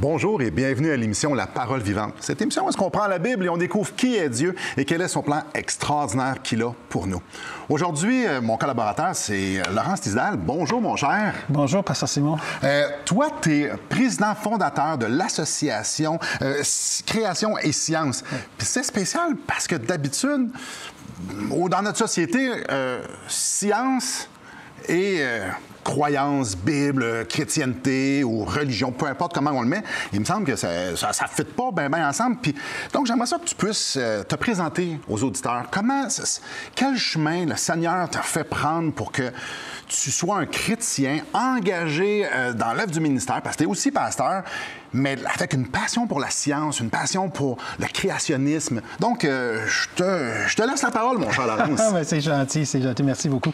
Bonjour et bienvenue à l'émission La Parole vivante. Cette émission, où est-ce qu'on prend la Bible et on découvre qui est Dieu et quel est son plan extraordinaire qu'il a pour nous. Aujourd'hui, mon collaborateur, c'est Laurence Tisdale. Bonjour, mon cher. Bonjour, Pasteur Simon. Toi, tu es président fondateur de l'association Création et Science. Puis c'est spécial parce que d'habitude, dans notre société, science et croyance, Bible, chrétienté ou religion, peu importe comment on le met, il me semble que ça ne fit pas bien ensemble. Puis, donc, j'aimerais ça que tu puisses te présenter aux auditeurs. Quel chemin le Seigneur t'a fait prendre pour que tu sois un chrétien engagé dans l'œuvre du ministère, parce que tu es aussi pasteur, mais avec une passion pour la science, une passion pour le créationnisme. Donc, je te laisse la parole, mon cher Laurence. C'est gentil, merci beaucoup.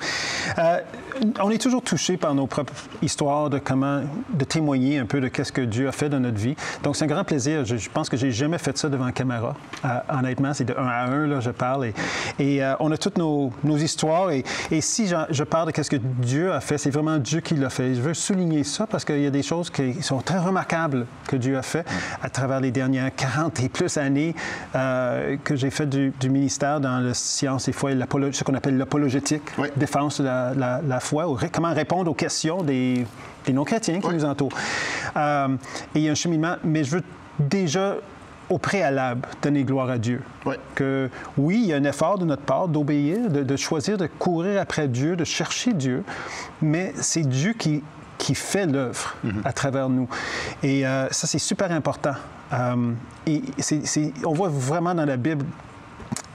On est toujours touché par nos propres histoires de témoigner un peu de qu'est-ce que Dieu a fait dans notre vie. Donc, c'est un grand plaisir. Je pense que j'ai jamais fait ça devant la caméra. Honnêtement, c'est de 1 à 1, là, je parle. Et on a toutes nos histoires. Et si je parle de qu'est-ce que Dieu a fait, c'est vraiment Dieu qui l'a fait. Je veux souligner ça parce qu'il y a des choses qui sont très remarquables que Dieu a fait à travers les dernières 40 et plus années que j'ai fait du ministère dans la science et foi, ce qu'on appelle l'apologétique, défense de la foi, ou comment répondre aux questions des non-chrétiens qui nous entourent. Et il y a un cheminement, mais je veux déjà au préalable, donner gloire à Dieu. Que oui, il y a un effort de notre part d'obéir, de choisir de courir après Dieu, de chercher Dieu, mais c'est Dieu qui fait l'œuvre à travers nous. Et ça, c'est super important. On voit vraiment dans la Bible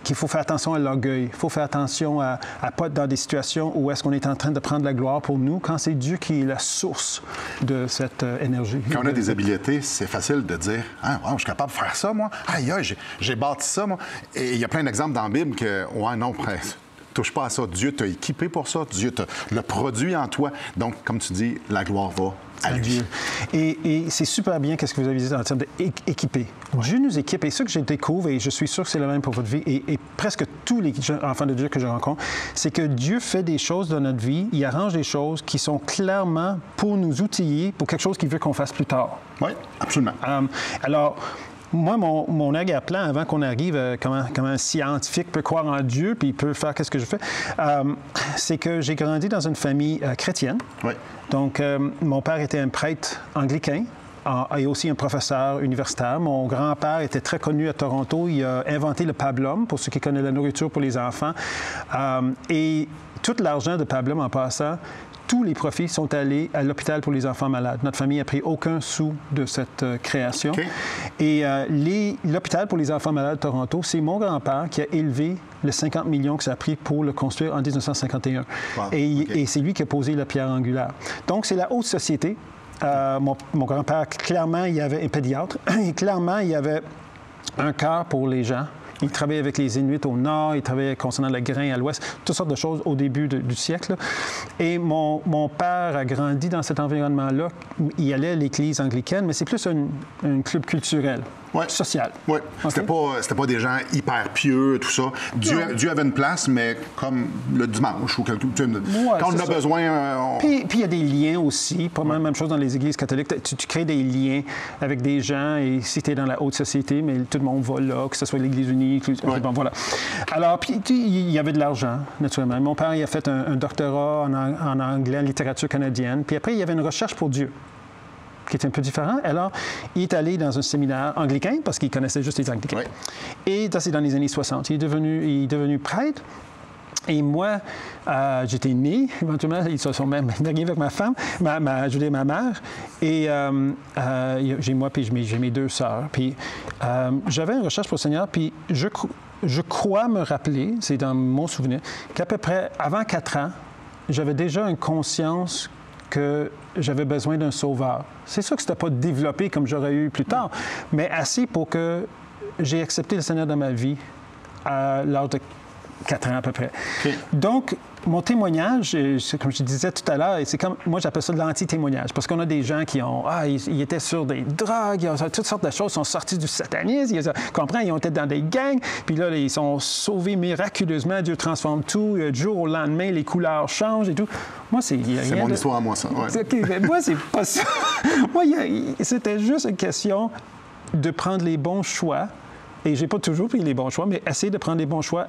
qu'il faut faire attention à l'orgueil. Il faut faire attention à pas être dans des situations où est-ce qu'on est en train de prendre la gloire pour nous, quand c'est Dieu qui est la source de cette énergie. Quand on a des habiletés, c'est facile de dire « Ah, wow, je suis capable de faire ça, moi. Aïe, j'ai bâti ça, moi. » Et il y a plein d'exemples dans la Bible que « Ouais, non, presque. Touche pas à ça. Dieu t'a équipé pour ça. Dieu t'a le produit en toi. » Donc, comme tu dis, la gloire va à lui. Dieu. Et c'est super bien qu'est-ce que vous avez dit en termes d'équiper. Dieu nous équipe. Et ce que je découvre, et je suis sûr que c'est le même pour votre vie, et presque tous les enfants de Dieu que je rencontre, c'est que Dieu fait des choses dans notre vie, il arrange des choses qui sont clairement pour nous outiller pour quelque chose qu'il veut qu'on fasse plus tard. Oui, absolument. Alors, moi, mon arrière-plan, avant qu'on arrive comment un scientifique peut croire en Dieu puis il peut faire qu'est-ce que je fais, c'est que j'ai grandi dans une famille chrétienne. Oui. Donc, mon père était un prêtre anglicain et aussi un professeur universitaire. Mon grand-père était très connu à Toronto. Il a inventé le pablum, pour ceux qui connaissent la nourriture pour les enfants. Et tout l'argent de pablum, en passant, tous les profits sont allés à l'hôpital pour les enfants malades. Notre famille n'a pris aucun sou de cette création. Okay. Et l'hôpital pour les enfants malades de Toronto, c'est mon grand-père qui a élevé les 50 millions que ça a pris pour le construire en 1951. Wow. Et c'est lui qui a posé la pierre angulaire. Donc, c'est la haute société. Mon grand-père, clairement, il y avait un pédiatre. Et clairement, il y avait un cœur pour les gens. Il travaillait avec les Inuits au nord, il travaillait concernant le grain à l'ouest, toutes sortes de choses au début du siècle. Et mon père a grandi dans cet environnement-là. Il allait à l'église anglicane, mais c'est plus un club culturel, social. Oui, okay? C'était pas des gens hyper pieux, tout ça. Dieu avait une place, mais comme le dimanche ou quelque chose. Quand on a besoin... Puis il y a des liens aussi, pas mal la même chose dans les églises catholiques. Tu crées des liens avec des gens, et si tu es dans la haute société, mais tout le monde va là, que ce soit l'Église unie. Bon, voilà. Alors, puis il y avait de l'argent, naturellement. Mon père, il a fait un doctorat en anglais, en littérature canadienne. Puis après, il y avait une recherche pour Dieu, qui était un peu différent. Alors, il est allé dans un séminaire anglicain, parce qu'il connaissait juste les Anglicains. Oui. Et ça, c'est dans les années 60. Il est devenu prêtre. Et moi, j'étais né, éventuellement, ils se sont même mariés avec ma femme, ma mère. Et j'ai mes 2 sœurs. Puis j'avais une recherche pour le Seigneur, puis je crois me rappeler, c'est dans mon souvenir, qu'à peu près avant 4 ans, j'avais déjà une conscience que j'avais besoin d'un sauveur. C'est sûr que ce n'était pas développé comme j'aurais eu plus tard, mais assez pour que j'ai accepté le Seigneur dans ma vie à l'âge de 4 ans à peu près. Okay. Donc, mon témoignage, comme je disais tout à l'heure, c'est comme, moi j'appelle ça de l'anti-témoignage, parce qu'on a des gens qui ont, ils étaient sur des drogues, ils ont toutes sortes de choses, sont sortis du satanisme, ils ont été dans des gangs, puis là, ils sont sauvés miraculeusement, Dieu transforme tout, du jour au lendemain, les couleurs changent et tout. Moi, c'est mon histoire à moi, ça. Ouais. Okay, moi, c'est pas ça. Moi, c'était juste une question de prendre les bons choix, et j'ai pas toujours pris les bons choix, mais essayer de prendre les bons choix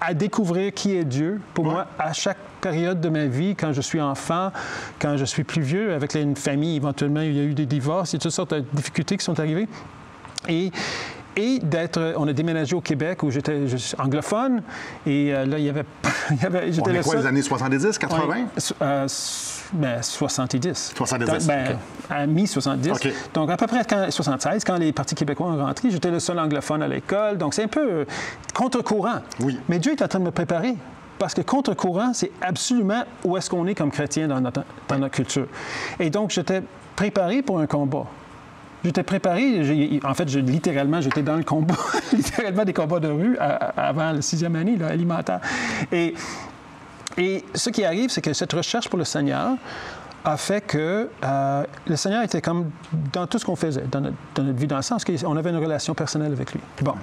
à découvrir qui est Dieu. Pour moi, à chaque période de ma vie, quand je suis enfant, quand je suis plus vieux, avec une famille, éventuellement, il y a eu des divorces, il y a toutes sortes de difficultés qui sont arrivées. Et on a déménagé au Québec où j'étais anglophone, et là, il y avait j'étais on est quoi, les années 70, 80? Ouais, 70. 70, donc, à mi-70. Okay. Donc, à peu près 76, quand les partis québécois ont rentré, j'étais le seul anglophone à l'école. Donc, c'est un peu contre-courant. Oui. Mais Dieu est en train de me préparer. Parce que contre-courant, c'est absolument où est-ce qu'on est comme chrétien dans notre culture. Et donc, j'étais préparé pour un combat. J'étais préparé, en fait, littéralement, j'étais dans le combat, littéralement des combats de rue avant la 6e année là, alimentaire. Et ce qui arrive, c'est que cette recherche pour le Seigneur a fait que le Seigneur était comme dans tout ce qu'on faisait, dans notre vie, dans le sens qu'on avait une relation personnelle avec lui. Bon,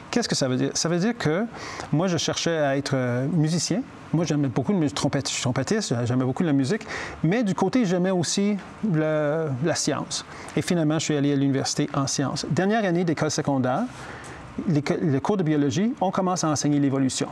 qu'est-ce que ça veut dire? Ça veut dire que moi, je cherchais à être musicien. Moi, j'aimais beaucoup le trompette, je suis trompettiste, j'aimais beaucoup la musique, mais du côté, j'aimais aussi la science. Et finalement, je suis allé à l'université en sciences. Dernière année d'école secondaire, les cours de biologie, on commence à enseigner l'évolution.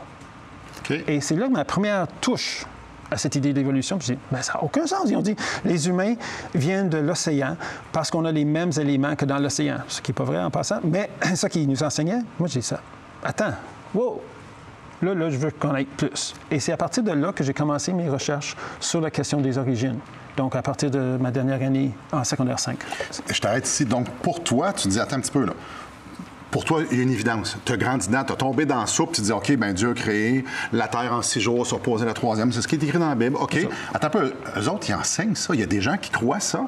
Okay. Et c'est là que ma première touche à cette idée d'évolution, je dis, mais ça n'a aucun sens. Ils ont dit, les humains viennent de l'océan parce qu'on a les mêmes éléments que dans l'océan, ce qui n'est pas vrai en passant, mais ça qui nous enseignait, moi, j'ai dit ça. Attends, wow! Là, je veux connaître plus. Et c'est à partir de là que j'ai commencé mes recherches sur la question des origines. Donc, à partir de ma dernière année en secondaire 5. Je t'arrête ici. Donc, pour toi, tu dis, attends un petit peu, là. Pour toi, il y a une évidence. Tu as grandi dedans, tu as tombé dans la soupe, tu te dis, OK, bien, Dieu a créé la terre en 6 jours, s'est reposé la 3e. C'est ce qui est écrit dans la Bible. OK. Attends un peu. Eux autres, ils enseignent ça. Il y a des gens qui croient ça.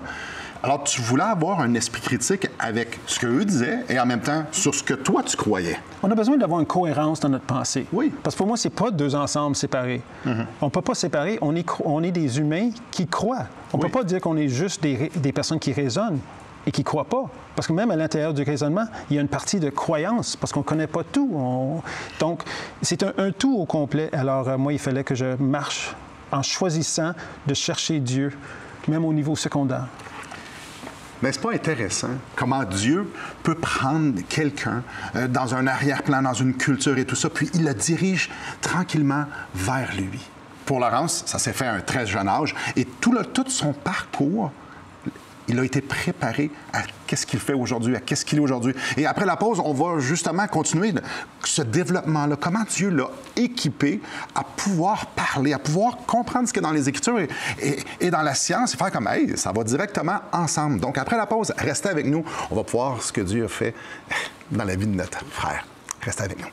Alors, tu voulais avoir un esprit critique avec ce qu'eux disaient et en même temps sur ce que toi, tu croyais. On a besoin d'avoir une cohérence dans notre pensée. Oui. Parce que pour moi, c'est pas deux ensembles séparés. Mm-hmm. On ne peut pas séparer. On est des humains qui croient. On ne peut pas dire qu'on est juste des personnes qui raisonnent et qui ne croient pas. Parce que même à l'intérieur du raisonnement, il y a une partie de croyance, parce qu'on ne connaît pas tout. Donc, c'est un tout au complet. Alors, moi, il fallait que je marche en choisissant de chercher Dieu, même au niveau secondaire. Mais c'est pas intéressant comment Dieu peut prendre quelqu'un dans un arrière-plan, dans une culture et tout ça, puis il le dirige tranquillement vers lui. Pour Laurence, ça s'est fait à un très jeune âge, et tout son parcours, il a été préparé à qu'est-ce qu'il fait aujourd'hui, à qu'est-ce qu'il est aujourd'hui. Et après la pause, on va justement continuer ce développement-là. Comment Dieu l'a équipé à pouvoir parler, à pouvoir comprendre ce qu'il y a dans les Écritures et dans la science et faire comme, hey, ça va directement ensemble. Donc, après la pause, restez avec nous. On va pouvoir voir ce que Dieu a fait dans la vie de notre frère. Restez avec nous.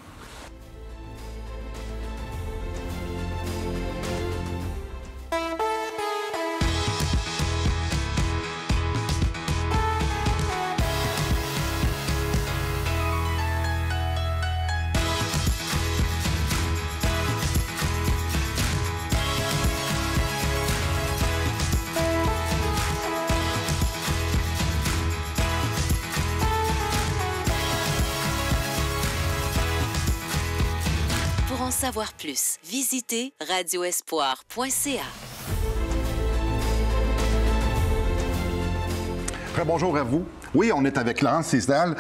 Pour en savoir plus, visitez radioespoir.ca. Très bonjour à vous. Oui, on est avec Laurence Césdal,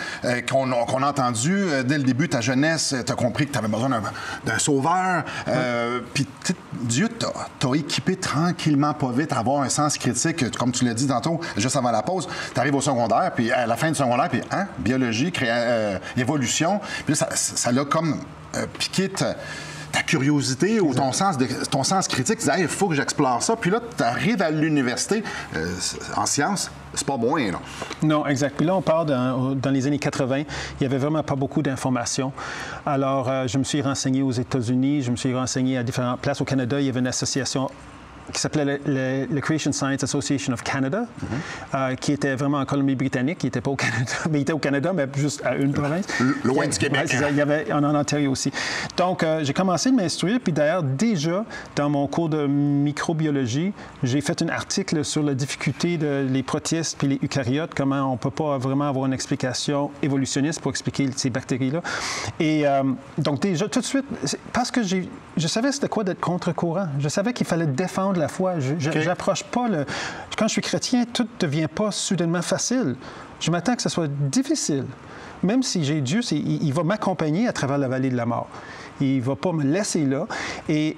qu'on a entendu dès le début de ta jeunesse. Tu as compris que tu avais besoin d'un sauveur. Puis Dieu t'a équipé tranqulement, pas vite, à avoir un sens critique. Comme tu l'as dit tantôt, juste avant la pause, tu arrives au secondaire, puis à la fin du secondaire, puis biologie, évolution. Puis là, ça l'a comme piqué ta curiosité ou ton sens critique. Tu dis, il faut que j'explore ça. Puis là, tu arrives à l'université en sciences. C'est pas moins, là. Non, exact. Puis là, on part dans les années 80. Il n'y avait vraiment pas beaucoup d'informations. Alors, je me suis renseigné aux États-Unis, je me suis renseigné à différentes places. Au Canada, il y avait une association qui s'appelait le Creation Science Association of Canada, qui était vraiment en Colombie-Britannique, qui n'était pas au Canada, mais il était au Canada, mais juste à une province. Loin du Québec. Ouais, il y avait en Ontario aussi. Donc, j'ai commencé de m'instruire, puis d'ailleurs, déjà, dans mon cours de microbiologie, j'ai fait un article sur la difficulté des protistes puis les eucaryotes, comment on ne peut pas vraiment avoir une explication évolutionniste pour expliquer ces bactéries-là. Et donc, déjà, tout de suite, parce que je savais c'était quoi d'être contre-courant. Je savais qu'il fallait défendre la foi. J'approche pas le... Quand je suis chrétien, tout ne devient pas soudainement facile. Je m'attends que ce soit difficile. Même si j'ai Dieu, il va m'accompagner à travers la vallée de la mort. Il ne va pas me laisser là. Et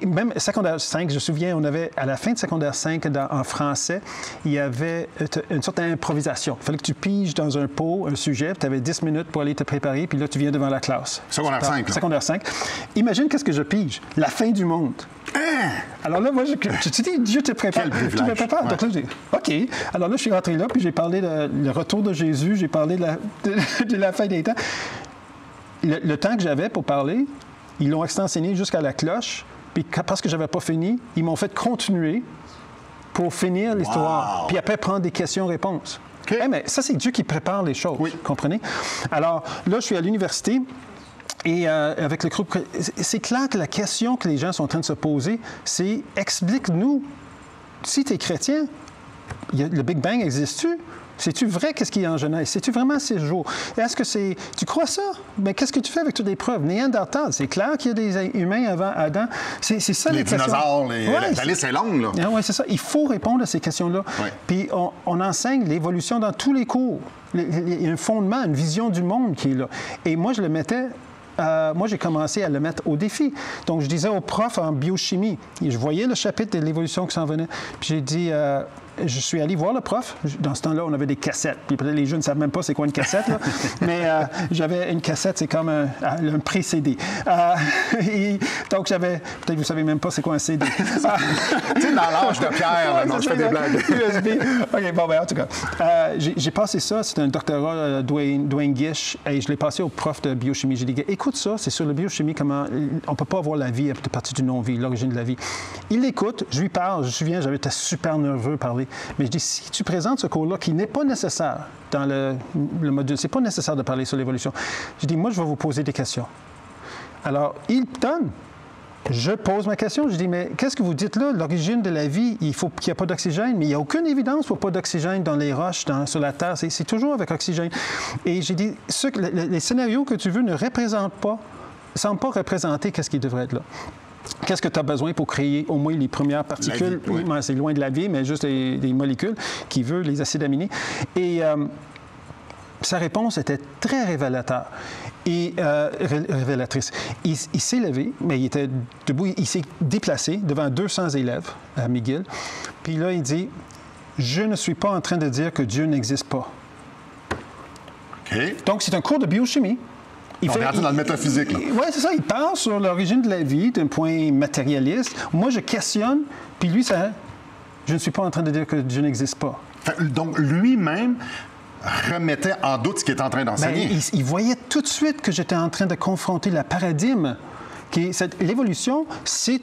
même secondaire 5, je me souviens, on avait, à la fin de secondaire 5, en français, il y avait une sorte d'improvisation. Il fallait que tu piges dans un pot un sujet, tu avais 10 minutes pour aller te préparer, puis là, tu viens devant la classe. Secondaire 5. Secondaire 5. Imagine qu'est-ce que je pige. La fin du monde. Alors là, moi, tu te dis, Dieu te prépare. Tu me prépares. Ouais. Donc là, je dis, OK. Alors là, je suis rentré là, puis j'ai parlé le retour de Jésus, j'ai parlé de la fin des temps. Le temps que j'avais pour parler, ils l'ont extensionné jusqu'à la cloche. Puis parce que je n'avais pas fini, ils m'ont fait continuer pour finir l'histoire. Wow. Puis après, prendre des questions-réponses. Okay. Hey, mais ça, c'est Dieu qui prépare les choses. Oui. Comprenez? Alors là, je suis à l'université. Et avec le groupe, c'est clair que la question que les gens sont en train de se poser, c'est explique-nous, si tu es chrétien, le Big Bang existe-tu? C'est-tu vrai qu'est-ce qu'il y a en Genèse? C'est-tu vraiment 6 jours? Est-ce que c'est... Tu crois ça? Mais qu'est-ce que tu fais avec toutes les preuves? Néandertal, c'est clair qu'il y a des humains avant Adam. C'est ça les questions. Les dinosaures, la liste est longue, là. Oui, c'est ça. Il faut répondre à ces questions-là. Ouais. Puis on enseigne l'évolution dans tous les cours. Il y a un fondement, une vision du monde qui est là. Et moi, je le mettais... moi, j'ai commencé à le mettre au défi. Donc, je disais au prof en biochimie, et je voyais le chapitre de l'évolution qui s'en venait. Puis j'ai dit, je suis allé voir le prof. Dans ce temps-là, on avait des cassettes. Puis peut-être les jeunes ne savent même pas c'est quoi une cassette, là. Mais j'avais une cassette, c'est comme un pré-CD. Donc, j'avais... Peut-être que vous ne savez même pas c'est quoi un CD. Tu sais, dans l'âge de Pierre, ouais, non, je fais des blagues. USB. OK, bon, ben en tout cas. J'ai passé ça, c'est un doctorat Dwayne Gish, et je l'ai passé au prof de biochimie. J'ai dit, écoute ça, c'est sur la biochimie, comment on ne peut pas avoir la vie à partir du non-vie, l'origine de la vie. Il l'écoute, je lui parle, je me souviens, j'avais été super nerveux parler. Mais je dis, si tu présentes ce cours-là qui n'est pas nécessaire dans le module, c'est pas nécessaire de parler sur l'évolution. Je dis, moi, je vais vous poser des questions. Alors, il donne. Je pose ma question. Je dis, mais qu'est-ce que vous dites là? L'origine de la vie, il faut qu'il n'y ait pas d'oxygène, mais il n'y a aucune évidence pour pas d'oxygène dans les roches, sur la Terre. C'est toujours avec oxygène. Et j'ai dit, les scénarios que tu veux ne représentent pas, ne semblent pas représenter qu'est-ce qui devrait être là. Qu'est-ce que tu as besoin pour créer au moins les premières particules? Oui. C'est loin de la vie, mais juste les molécules qui veulent les acides aminés. Et sa réponse était très révélatrice. Il s'est levé, mais il était debout. Il s'est déplacé devant 200 élèves à McGill. Puis là, il dit, « Je ne suis pas en train de dire que Dieu n'existe pas. Okay. » Donc, c'est un cours de biochimie. On est rentré dans le métaphysique. Oui, c'est ça. Il parle sur l'origine de la vie d'un point matérialiste. Moi, je questionne, puis lui, je ne suis pas en train de dire que Dieu n'existe pas. Donc, lui-même remettait en doute ce qu'il était en train d'enseigner. Bien, il voyait tout de suite que j'étais en train de confronter le paradigme. L'évolution,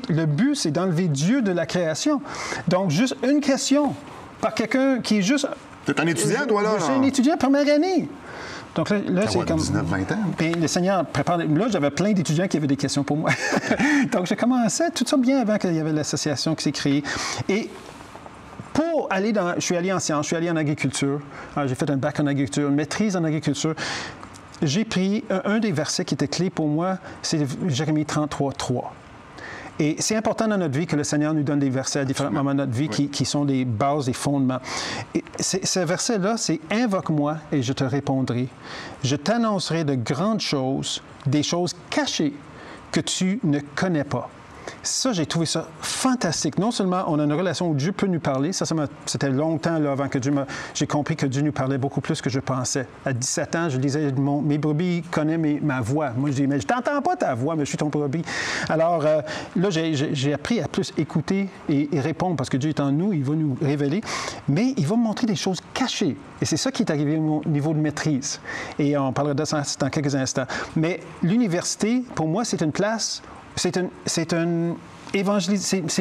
le but, c'est d'enlever Dieu de la création. Donc, juste une question par quelqu'un qui est juste... T'es un étudiant, toi, là? Je suis un étudiant première année. Donc là c'est comme... 19-20 ans. Puis le Seigneur prépare... Là, j'avais plein d'étudiants qui avaient des questions pour moi. Donc, j'ai commencé tout ça bien avant qu'il y avait l'association qui s'est créée. Et pour aller dans... Je suis allé en sciences, je suis allé en agriculture. J'ai fait un bac en agriculture, une maîtrise en agriculture. J'ai pris un des versets qui était clé pour moi, c'est Jérémie 33:3. Et c'est important dans notre vie que le Seigneur nous donne des versets à différents moments de notre vie qui sont des bases, des fondements. Et ce verset-là, c'est « Invoque-moi et je te répondrai. Je t'annoncerai de grandes choses, des choses cachées que tu ne connais pas. » Ça, j'ai trouvé ça fantastique. Non seulement on a une relation où Dieu peut nous parler, c'était longtemps là, avant que j'ai compris que Dieu nous parlait beaucoup plus que je pensais. À 17 ans, je disais, mes brebis connaissent ma voix. Moi, je dis, mais je t'entends pas ta voix, mais je suis ton brebis. Alors là, j'ai appris à plus écouter et répondre, parce que Dieu est en nous, il va nous révéler, mais il va me montrer des choses cachées. Et c'est ça qui est arrivé au niveau de maîtrise. Et on parlera de ça dans quelques instants. Mais l'université, pour moi, c'est une place... C'est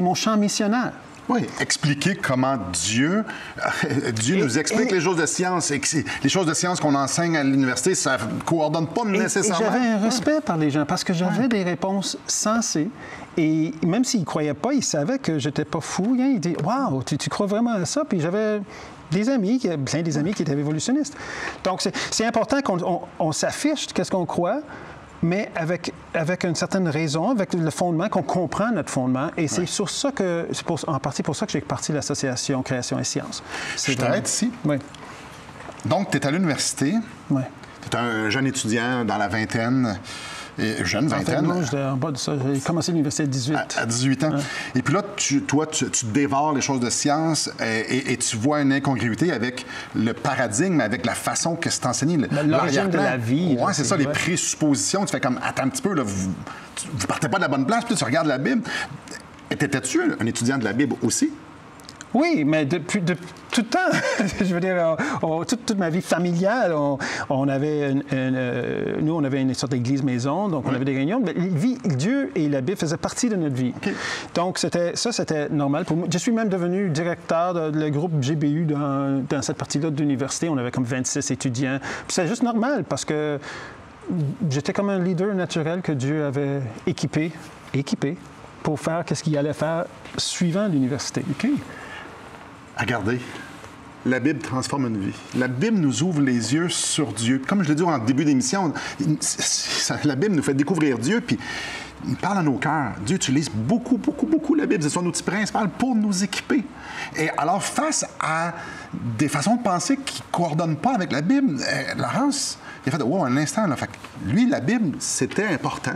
mon champ missionnaire. Oui, expliquer comment Dieu nous explique les choses de science. Et que les choses de science qu'on enseigne à l'université, ça ne coordonne pas nécessairement. Et j'avais un respect par les gens parce que j'avais des réponses sensées. Et même s'ils ne croyaient pas, ils savaient que j'étais pas fou. Hein. Ils disaient « Wow, tu crois vraiment à ça? » Puis j'avais des amis, plein des amis qui étaient évolutionnistes. Donc, c'est important qu'on s'affiche qu'est-ce qu'on croit, mais avec une certaine raison, avec le fondement, qu'on comprend notre fondement. Et c'est sur ça que, en partie pour ça que j'ai parti l'Association Création et Sciences. Je t'arrête ici. Oui. Donc, tu es à l'université. Oui. Tu es un jeune étudiant dans la vingtaine. Jeune, vingtaine. Non, j'étais en bas de ça. J'ai commencé l'université à 18. À 18 ans. Ouais. Et puis là, tu dévores les choses de science et tu vois une incongruité avec le paradigme, avec la façon que c'est enseigné. L'origine de la vie. Oui, c'est ça, les présuppositions. Tu fais comme, attends un petit peu, là, vous partez pas de la bonne place, puis tu regardes la Bible. Étais-tu un étudiant de la Bible aussi? Oui, mais depuis tout le temps. Je veux dire, toute ma vie familiale, on avait on avait une sorte d'église maison, donc on avait des réunions. Mais Dieu et la Bible faisaient partie de notre vie. Okay. Donc, c'était normal pour moi. Je suis même devenu directeur du groupe GBU dans cette partie-là de l'université. On avait comme 26 étudiants. Puis c'est juste normal parce que j'étais comme un leader naturel que Dieu avait équipé pour faire ce qu'il allait faire suivant l'université. OK. Regardez, la Bible transforme une vie. La Bible nous ouvre les yeux sur Dieu. Comme je l'ai dit en début d'émission, la Bible nous fait découvrir Dieu, puis il parle à nos cœurs. Dieu utilise beaucoup la Bible. C'est son outil principal pour nous équiper. Et alors, face à des façons de penser qui ne coordonnent pas avec la Bible, Laurence, il a fait « wow, un instant ». Là. Fait que lui, la Bible, c'était important.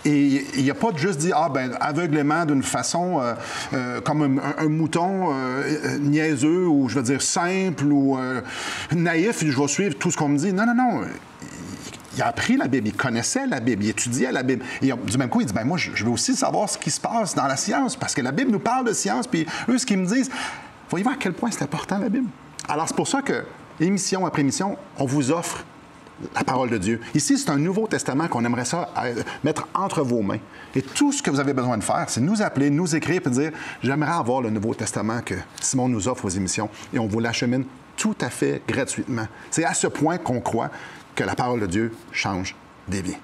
Et il n'y a pas de juste dire, aveuglément, d'une façon comme un mouton niaiseux, ou je veux dire simple, ou naïf, je vais suivre tout ce qu'on me dit. Non. Il a appris la Bible, il connaissait la Bible, il étudiait la Bible. Et du même coup, il dit, moi, je veux aussi savoir ce qui se passe dans la science, parce que la Bible nous parle de science, puis eux, ce qu'ils me disent, voyez-vous à quel point c'est important, la Bible. Alors, c'est pour ça que, émission après émission, on vous offre la parole de Dieu. Ici, c'est un Nouveau Testament qu'on aimerait ça mettre entre vos mains. Et tout ce que vous avez besoin de faire, c'est nous appeler, nous écrire et dire « J'aimerais avoir le Nouveau Testament que Simon nous offre aux émissions. » Et on vous l'achemine tout à fait gratuitement. C'est à ce point qu'on croit que la parole de Dieu change des vies.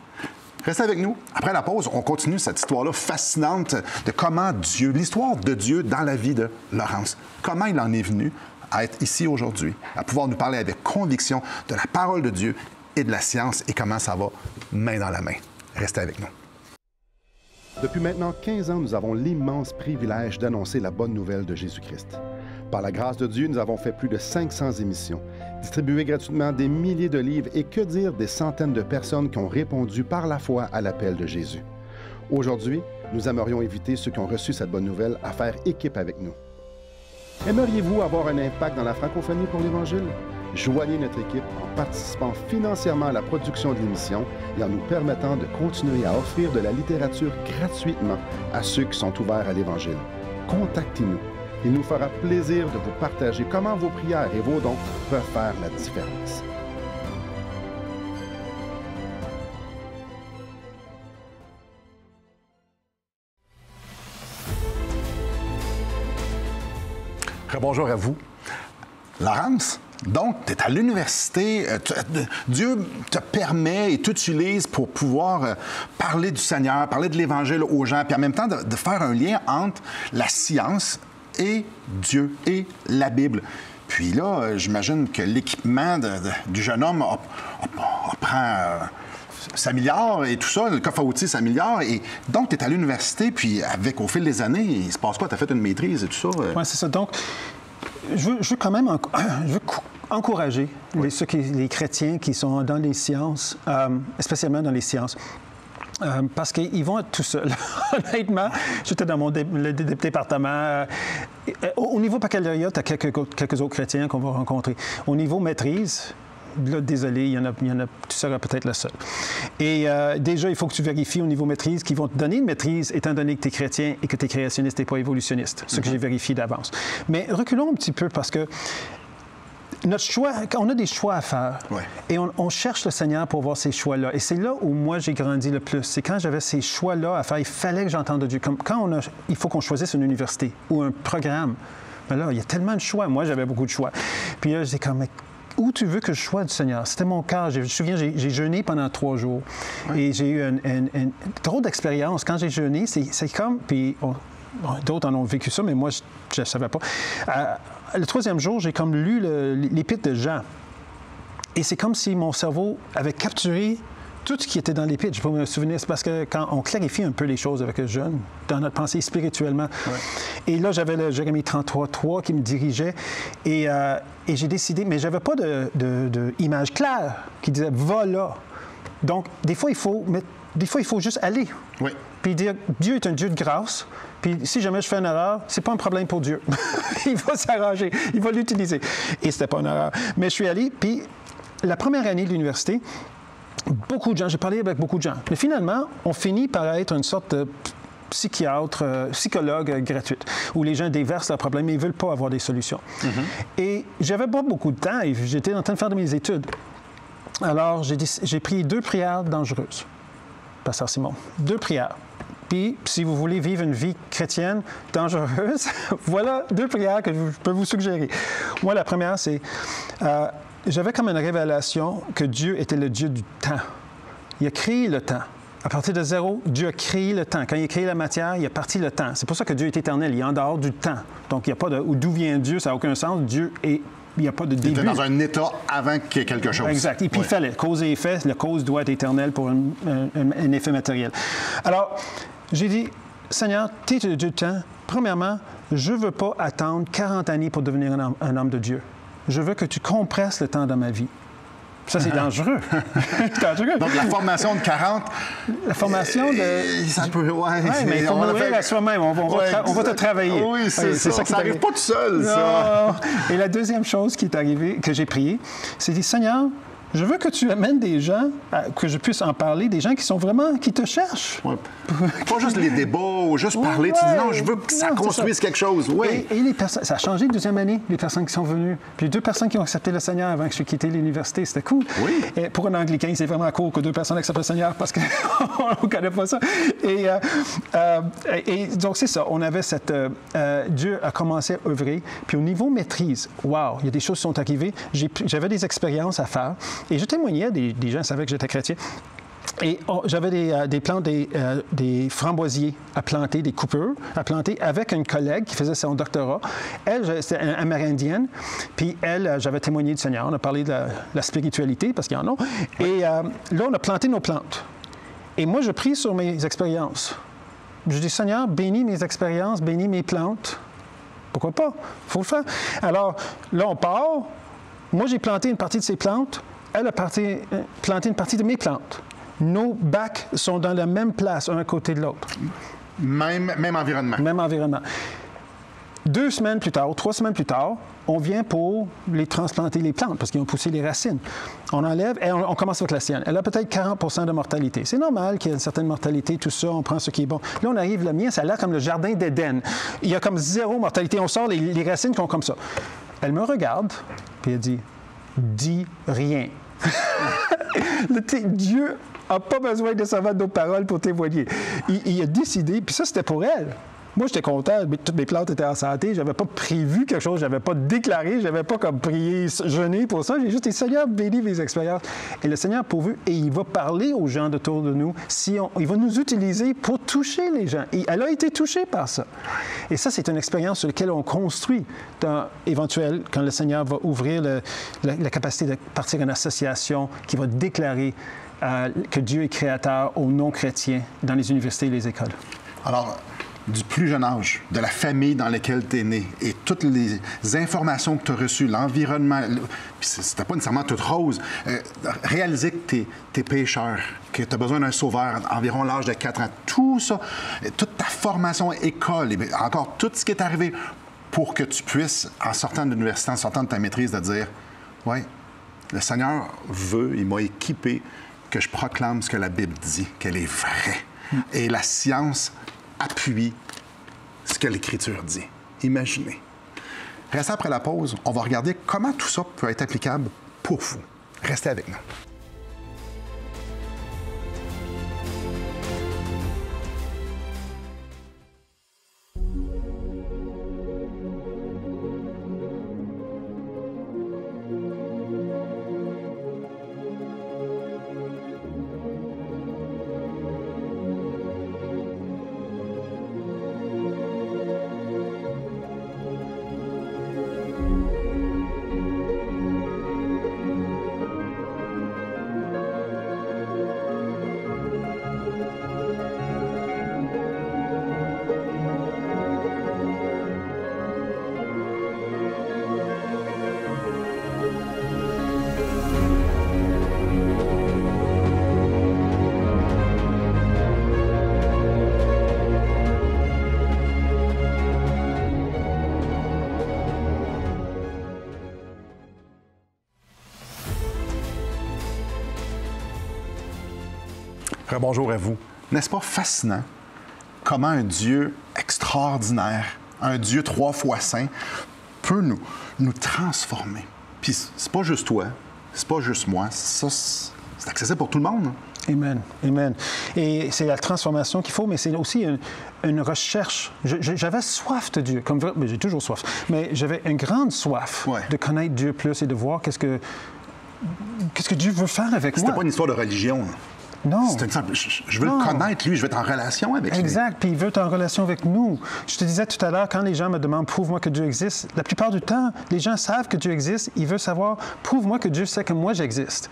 Restez avec nous. Après la pause, on continue cette histoire-là fascinante de comment Dieu, l'histoire de Dieu dans la vie de Laurence. Comment il en est venu à être ici aujourd'hui, à pouvoir nous parler avec conviction de la parole de Dieu et de la science et comment ça va main dans la main. Restez avec nous. Depuis maintenant 15 ans, nous avons l'immense privilège d'annoncer la bonne nouvelle de Jésus-Christ. Par la grâce de Dieu, nous avons fait plus de 500 émissions, distribué gratuitement des milliers de livres et que dire des centaines de personnes qui ont répondu par la foi à l'appel de Jésus. Aujourd'hui, nous aimerions inviter ceux qui ont reçu cette bonne nouvelle à faire équipe avec nous. Aimeriez-vous avoir un impact dans la francophonie pour l'Évangile? Joignez notre équipe en participant financièrement à la production de l'émission et en nous permettant de continuer à offrir de la littérature gratuitement à ceux qui sont ouverts à l'Évangile. Contactez-nous. Il nous fera plaisir de vous partager comment vos prières et vos dons peuvent faire la différence. Bonjour à vous. Laurence, donc, tu es à l'université. Dieu te permet et t'utilise pour pouvoir parler du Seigneur, parler de l'Évangile aux gens, puis en même temps de faire un lien entre la science et Dieu et la Bible. Puis là, j'imagine que l'équipement du jeune homme s'améliore et tout ça, le coffre à outils s'améliore. Et donc, tu es à l'université, puis au fil des années, il se passe quoi? Tu as fait une maîtrise et tout ça? Oui, c'est ça. Donc, je veux quand même encourager les chrétiens qui sont dans les sciences, spécialement dans les sciences. Parce qu'ils vont être tout seuls. Honnêtement, j'étais dans le département. Au niveau baccalauréat, tu as quelques autres chrétiens qu'on va rencontrer. Au niveau maîtrise, là, désolé, il y en a, tu seras peut-être le seul. Et déjà, il faut que tu vérifies au niveau maîtrise qu'ils vont te donner une maîtrise étant donné que tu es chrétien et que tu es créationniste et pas évolutionniste. Ce que j'ai vérifié d'avance. Mais reculons un petit peu parce que notre choix, on a des choix à faire. Ouais. Et on cherche le Seigneur pour voir ces choix-là. Et c'est là où moi, j'ai grandi le plus. C'est quand j'avais ces choix-là à faire, il fallait que j'entende Dieu. Comme quand il faut qu'on choisisse une université ou un programme. Mais là, il y a tellement de choix. Moi, j'avais beaucoup de choix. Puis là, j'étais comme, mais où tu veux que je sois du Seigneur? C'était mon cas. Je me souviens, j'ai jeûné pendant 3 jours. Ouais. Et j'ai eu trop d'expérience. Quand j'ai jeûné, c'est comme... Puis d'autres en ont vécu ça, mais moi, je ne savais pas. Le 3e jour, j'ai comme lu l'épître de Jean. Et c'est comme si mon cerveau avait capturé tout ce qui était dans l'épître. Je peux me souvenir, c'est parce que quand on clarifie un peu les choses avec le jeûne, dans notre pensée spirituellement. Ouais. Et là, j'avais le Jérémie 33.3 qui me dirigeait. Et j'ai décidé, mais je n'avais pas d'image claire qui disait « va là ». Donc, des fois, il faut juste aller. Oui. Puis dire « Dieu est un Dieu de grâce ». Puis si jamais je fais une erreur, c'est pas un problème pour Dieu. Il va s'arranger, il va l'utiliser. Et c'était pas une erreur. Mais je suis allé, puis la première année de l'université, beaucoup de gens, j'ai parlé avec beaucoup de gens. Mais finalement, on finit par être une sorte de psychologue gratuite, où les gens déversent leurs problèmes, mais ils ne veulent pas avoir des solutions. Mm-hmm. Et j'avais pas beaucoup de temps, et j'étais en train de faire de mes études. Alors, j'ai pris 2 prières dangereuses. Pasteur Simon, 2 prières. Puis, si vous voulez vivre une vie chrétienne dangereuse, voilà 2 prières que je peux vous suggérer. Moi, la première, c'est... j'avais comme une révélation que Dieu était le Dieu du temps. Il a créé le temps. À partir de 0, Dieu a créé le temps. Quand il a créé la matière, il a parti le temps. C'est pour ça que Dieu est éternel. Il est en dehors du temps. Donc, il n'y a pas de... D'où vient Dieu, ça n'a aucun sens. Dieu est... Il n'y a pas de début. Il était dans un état avant qu'il y ait quelque chose. Exact. Et puis, il fallait. Cause et effet, la cause doit être éternelle pour un effet matériel. Alors... J'ai dit, Seigneur, tu es le Dieu du temps. Premièrement, je ne veux pas attendre 40 années pour devenir un homme de Dieu. Je veux que tu compresses le temps dans ma vie. Ça, c'est dangereux. C'est dangereux. Donc, la formation de 40... La formation de... Ça peut... Ouais, mais il faut mourir à soi-même. On va te travailler. Oui, c'est ça. Ça n'arrive pas tout seul, non. Ça. Et la deuxième chose qui est arrivée, que j'ai priée, c'est dit, Seigneur, je veux que tu amènes des gens, que je puisse en parler, des gens qui sont vraiment, qui te cherchent. Ouais. Pas juste les débats ou juste parler. Tu dis non, je veux que ça construise quelque chose. Oui. Et les personnes, ça a changé la 2e année, les personnes qui sont venues. Puis 2 personnes qui ont accepté le Seigneur avant que je quitte l'université. C'était cool. Oui. Et pour un Anglicain, c'est vraiment cool que 2 personnes acceptent le Seigneur parce qu'on ne connaît pas ça. Et donc, c'est ça. On avait cette... Dieu a commencé à œuvrer. Puis au niveau maîtrise, wow, il y a des choses qui sont arrivées. J'avais des expériences à faire. Et je témoignais, des gens savaient que j'étais chrétien. Et j'avais des plantes, des framboisiers à planter, des coupures à planter avec une collègue qui faisait son doctorat. Elle, c'était une Amérindienne. Puis elle, j'avais témoigné du Seigneur. On a parlé de la spiritualité, parce qu'il y en a. Et là, on a planté nos plantes. Et moi, je prie sur mes expériences. Je dis, Seigneur, bénis mes expériences, bénis mes plantes. Pourquoi pas? Il faut le faire. Alors, là, on part. Moi, j'ai planté une partie de ces plantes. Elle a planté une partie de mes plantes. Nos bacs sont dans la même place, un à côté de l'autre. Même environnement. Même environnement. 2 semaines plus tard, 3 semaines plus tard, on vient pour les transplanter les plantes parce qu'ils ont poussé les racines. On enlève et on commence avec la sienne. Elle a peut-être 40 de mortalité. C'est normal qu'il y ait une certaine mortalité, tout ça, on prend ce qui est bon. Là, on arrive, le mien, ça a l'air comme le jardin d'Éden. Il y a comme 0 mortalité. On sort les racines qui sont comme ça. Elle me regarde, puis elle dit, dis rien. Dieu n'a pas besoin de savoir nos paroles pour témoigner. Il a décidé, puis ça, c'était pour elle. Moi, j'étais content, toutes mes plantes étaient en santé, je n'avais pas prévu quelque chose, je n'avais pas déclaré, je n'avais pas comme prié, jeûné pour ça. J'ai juste dit, Seigneur, bénis mes expériences. Et le Seigneur a pourvu, et il va parler aux gens autour de nous, il va nous utiliser pour toucher les gens. Et elle a été touchée par ça. Et ça, c'est une expérience sur laquelle on construit, éventuellement, quand le Seigneur va ouvrir la capacité de partir une association qui va déclarer que Dieu est créateur aux non-chrétiens dans les universités et les écoles. Alors, du plus jeune âge, de la famille dans laquelle tu es né et toutes les informations que tu as reçues, l'environnement, puis c'était pas nécessairement toute rose, réaliser que tu es pécheur, que tu as besoin d'un sauveur, environ l'âge de 4 ans, tout ça, toute ta formation école, et encore tout ce qui est arrivé pour que tu puisses, en sortant de l'université, en sortant de ta maîtrise, de dire, oui, le Seigneur veut, il m'a équipé que je proclame ce que la Bible dit, qu'elle est vraie. Et la science appuie ce que l'Écriture dit. Imaginez. Restez après la pause. On va regarder comment tout ça peut être applicable pour vous. Restez avec nous. Bonjour à vous. N'est-ce pas fascinant comment un Dieu extraordinaire, un Dieu 3 fois saint, peut nous transformer? Puis c'est pas juste toi, c'est pas juste moi, ça, c'est accessible pour tout le monde. Amen, amen. Et c'est la transformation qu'il faut, mais c'est aussi une recherche. J'avais soif de Dieu, mais j'ai toujours soif, mais j'avais une grande soif de connaître Dieu plus et de voir qu'est-ce que Dieu veut faire avec moi. C'était pas une histoire de religion. Non. C'est simple. Je veux le connaître, lui. Je veux être en relation avec lui. Exact. Puis il veut être en relation avec nous. Je te disais tout à l'heure, quand les gens me demandent « Prouve-moi que Dieu existe », la plupart du temps, les gens savent que Dieu existe. Ils veulent savoir « Prouve-moi que Dieu sait que moi, j'existe.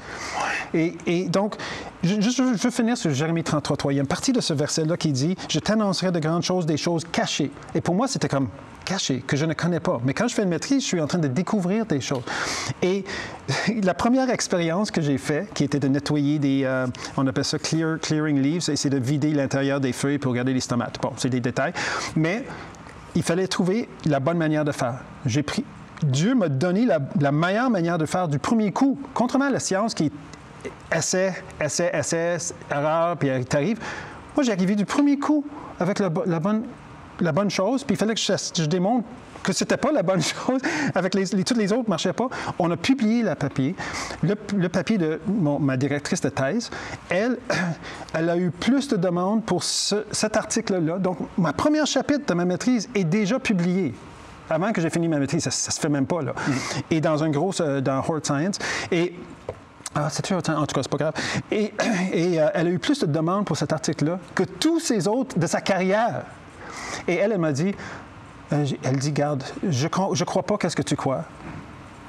Ouais. » Et donc, je veux finir sur Jérémie 33:3. Il y a une partie de ce verset-là qui dit « Je t'annoncerai de grandes choses, des choses cachées. » Et pour moi, c'était comme caché, que je ne connais pas. Mais quand je fais une maîtrise, je suis en train de découvrir des choses. Et la première expérience que j'ai faite, qui était de nettoyer des, on appelle ça clearing leaves, c'est de vider l'intérieur des feuilles pour garder les tomates. Bon, c'est des détails. Mais il fallait trouver la bonne manière de faire. Dieu m'a donné la meilleure manière de faire du premier coup. Contrairement à la science qui essai, erreur, puis t'arrives. Moi, j'ai arrivé du premier coup avec la bonne chose, puis il fallait que je démontre que c'était pas la bonne chose, avec toutes les autres ne marchaient pas. On a publié le papier. Le papier de ma directrice de thèse, elle a eu plus de demandes pour cet article-là. Donc, ma première chapitre de ma maîtrise est déjà publié. Avant que j'ai fini ma maîtrise, ça se fait même pas, là. Et dans un gros, dans Hort Science. Et c'est-tu en tout cas, c'est pas grave. Et elle a eu plus de demandes pour cet article-là que tous ces autres de sa carrière. Et elle m'a dit, garde, je crois pas qu'est-ce que tu crois,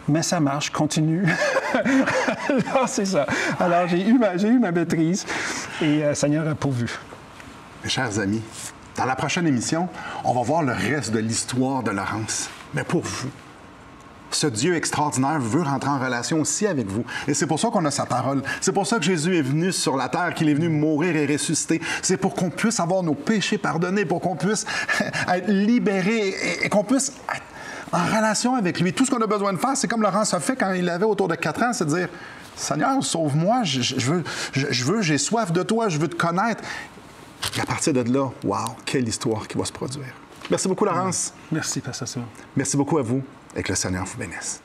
mais ça marche, continue. Alors, c'est ça. Alors, j'ai eu ma maîtrise et Seigneur a pourvu. Mes chers amis, dans la prochaine émission, on va voir le reste de l'histoire de Laurence. Mais pour vous, ce Dieu extraordinaire veut rentrer en relation aussi avec vous. Et c'est pour ça qu'on a sa parole. C'est pour ça que Jésus est venu sur la terre, qu'il est venu mourir et ressusciter. C'est pour qu'on puisse avoir nos péchés pardonnés, pour qu'on puisse être libérés et qu'on puisse être en relation avec lui. Tout ce qu'on a besoin de faire, c'est comme Laurence a fait quand il avait autour de 4 ans, c'est de dire « Seigneur, sauve-moi, j'ai soif de toi, je veux te connaître. » Et à partir de là, wow, quelle histoire qui va se produire. Merci beaucoup, Laurence. Merci, Pasteur Simon. Merci beaucoup à vous et que le Seigneur vous bénisse.